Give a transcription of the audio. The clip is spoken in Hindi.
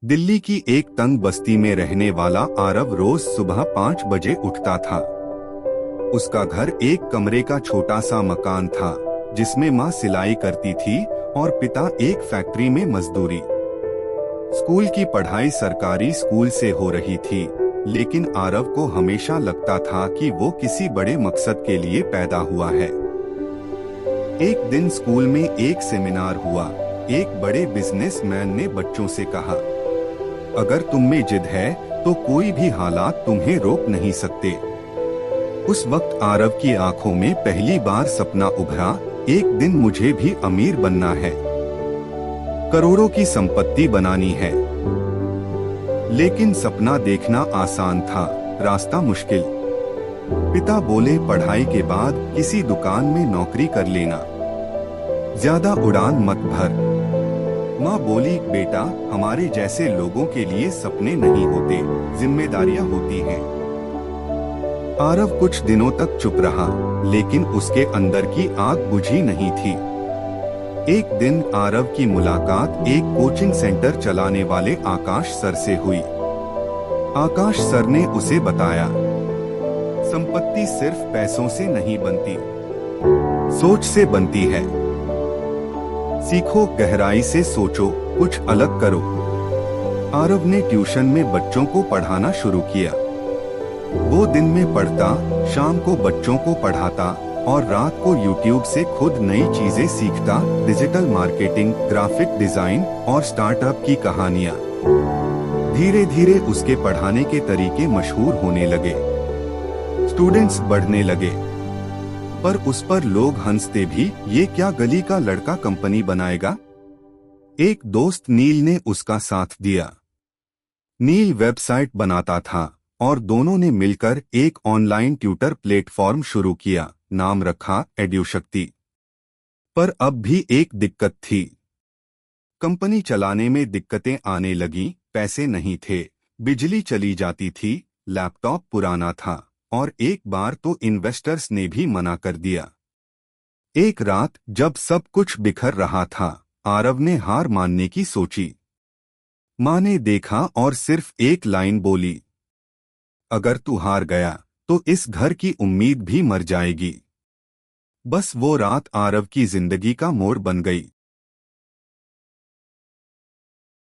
दिल्ली की एक तंग बस्ती में रहने वाला आरव रोज सुबह 5 बजे उठता था। उसका घर एक कमरे का छोटा सा मकान था, जिसमें माँ सिलाई करती थी और पिता एक फैक्ट्री में मजदूरी। स्कूल की पढ़ाई सरकारी स्कूल से हो रही थी, लेकिन आरव को हमेशा लगता था कि वो किसी बड़े मकसद के लिए पैदा हुआ है। एक दिन स्कूल में एक सेमिनार हुआ। एक बड़े बिजनेसमैन ने बच्चों से कहा, अगर तुम में जिद है तो कोई भी हालात तुम्हें रोक नहीं सकते। उस वक्त आरव की आंखों में पहली बार सपना उभरा, एक दिन मुझे भी अमीर बनना है, करोड़ों की संपत्ति बनानी है। लेकिन सपना देखना आसान था, रास्ता मुश्किल। पिता बोले, पढ़ाई के बाद किसी दुकान में नौकरी कर लेना, ज्यादा उड़ान मत भर। माँ बोली, बेटा, हमारे जैसे लोगों के लिए सपने नहीं होते, जिम्मेदारियां होती हैं। आरव कुछ दिनों तक चुप रहा, लेकिन उसके अंदर की आग बुझी नहीं थी। एक दिन आरव की मुलाकात एक कोचिंग सेंटर चलाने वाले आकाश सर से हुई। आकाश सर ने उसे बताया, संपत्ति सिर्फ पैसों से नहीं बनती, सोच से बनती है। सीखो, गहराई से सोचो, कुछ अलग करो। आरव ने ट्यूशन में बच्चों को पढ़ाना शुरू किया। वो दिन में पढ़ता, शाम को बच्चों को पढ़ाता और रात को यूट्यूब से खुद नई चीजें सीखता, डिजिटल मार्केटिंग, ग्राफिक डिजाइन और स्टार्टअप की कहानियां। धीरे धीरे उसके पढ़ाने के तरीके मशहूर होने लगे, स्टूडेंट्स बढ़ने लगे। पर उस पर लोग हंसते भी, ये क्या गली का लड़का कंपनी बनाएगा। एक दोस्त नील ने उसका साथ दिया। नील वेबसाइट बनाता था और दोनों ने मिलकर एक ऑनलाइन ट्यूटर प्लेटफॉर्म शुरू किया, नाम रखा एड्यूशक्ति। पर अब भी एक दिक्कत थी, कंपनी चलाने में दिक्कतें आने लगी। पैसे नहीं थे, बिजली चली जाती थी, लैपटॉप पुराना था और एक बार तो इन्वेस्टर्स ने भी मना कर दिया। एक रात जब सब कुछ बिखर रहा था, आरव ने हार मानने की सोची। माँ ने देखा और सिर्फ एक लाइन बोली, अगर तू हार गया तो इस घर की उम्मीद भी मर जाएगी। बस वो रात आरव की जिंदगी का मोड़ बन गई।